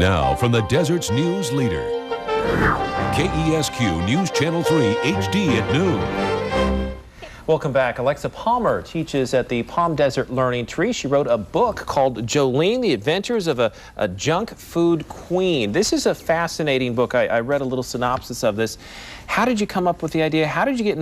Now, from the desert's news leader, KESQ News Channel 3 HD at noon. Welcome back. Alexa Palmer teaches at the Palm Desert Learning Tree. She wrote a book called Jolene, The Adventures of a Junk Food Queen. This is a fascinating book. I read a little synopsis of this. How did you come up with the idea? How did you get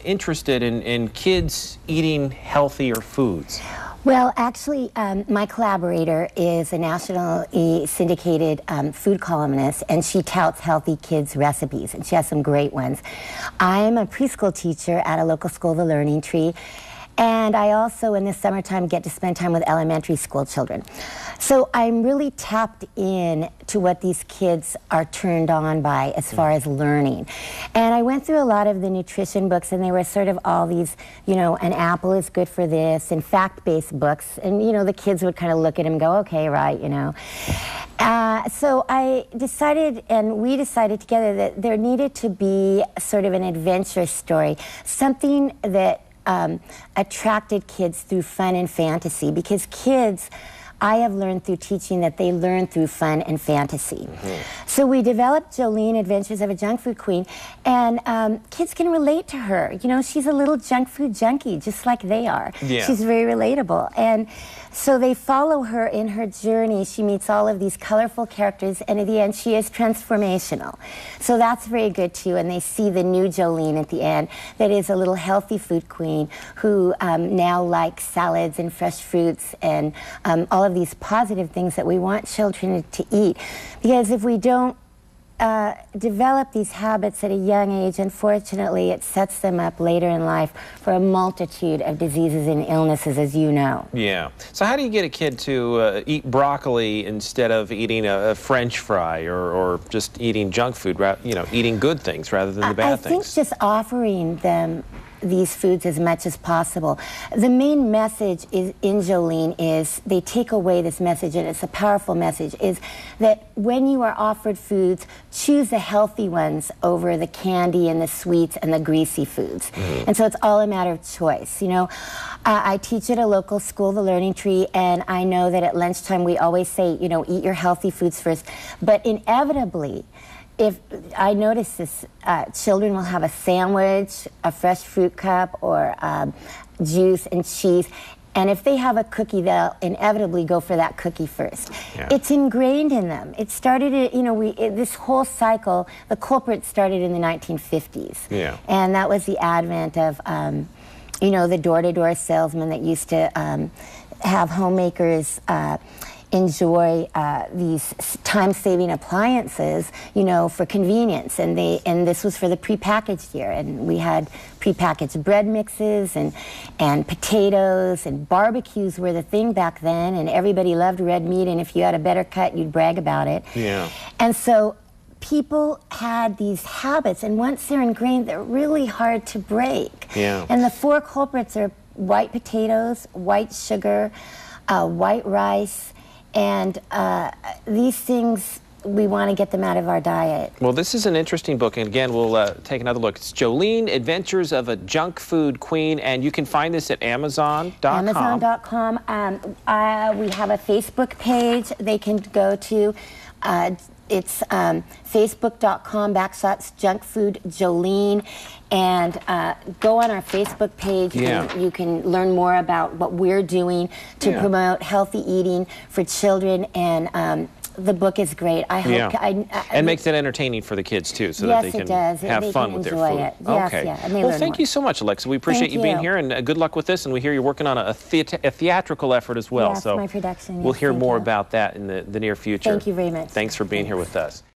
interested in kids eating healthier foods? Well, actually, my collaborator is a nationally syndicated food columnist, and she touts healthy kids' recipes, and she has some great ones. I'm a preschool teacher at a local school, the Learning Tree, and I also, in the summertime, get to spend time with elementary school children. So I'm really tapped in to what these kids are turned on by as far as learning. And I went through a lot of the nutrition books, and they were sort of all these, you know, an apple is good for this, and fact-based books. And, you know, the kids would kind of look at them and go, okay, right, you know. So I decided, and we decided together, that there needed to be sort of an adventure story, something that attracted kids through fun and fantasy, because kids, I have learned through teaching that they learn through fun and fantasy. So we developed Jolene, Adventures of a Junk Food Queen, and kids can relate to her. You know, she's a little junk food junkie, just like they are. Yeah. She's very relatable. And so they follow her in her journey. She meets all of these colorful characters, and at the end, she is transformational. So that's very good, too, and they see the new Jolene at the end that is a little healthy food queen who now likes salads and fresh fruits and all of these positive things that we want children to eat. Because if we don't develop these habits at a young age, unfortunately, it sets them up later in life for a multitude of diseases and illnesses, as you know. Yeah. So how do you get a kid to eat broccoli instead of eating a French fry, or just eating junk food, you know, eating good things rather than the bad things? I think just offering them these foods as much as possible. The main message in Jolene is, they take away this message, and it's a powerful message, is that when you are offered foods, choose the healthy ones over the candy and the sweets and the greasy foods. And so it's all a matter of choice. You know, I teach at a local school, the Learning Tree, and I know that at lunchtime we always say, you know, eat your healthy foods first, but inevitably, if I notice this, children will have a sandwich, a fresh fruit cup, or juice and cheese, and if they have a cookie, they'll inevitably go for that cookie first. Yeah. It's ingrained in them. It started, you know, this whole cycle, the culprit started in the 1950s. Yeah. And that was the advent of, you know, the door-to-door salesman that used to have homemakers enjoy these time-saving appliances, you know, for convenience, and this was for the prepackaged year, and we had prepackaged bread mixes and potatoes, and barbecues were the thing back then, and everybody loved red meat, and if you had a better cut, you'd brag about it. Yeah. And so people had these habits, and once they're ingrained, they're really hard to break. Yeah. And the four culprits are white potatoes, white sugar, white rice, and these things, we want to get them out of our diet. Well, this is an interesting book, and again, we'll take another look. It's Jolene, Adventures of a Junk Food Queen, and you can find this at Amazon.com. Amazon.com. We have a Facebook page they can go to. It's facebook.com/junkfoodjolene, and go on our Facebook page. You can learn more about what we're doing to promote healthy eating for children, and the book is great. I hope and makes it entertaining for the kids too, so that they can have fun with their food. Yes, okay. And they well, thank you so much, Alexa. We appreciate you being here, and good luck with this. And we hear you're working on a theatrical effort as well. Yes, so my production. We'll hear more about that in the near future. Thank you very much. Thanks for being here with us.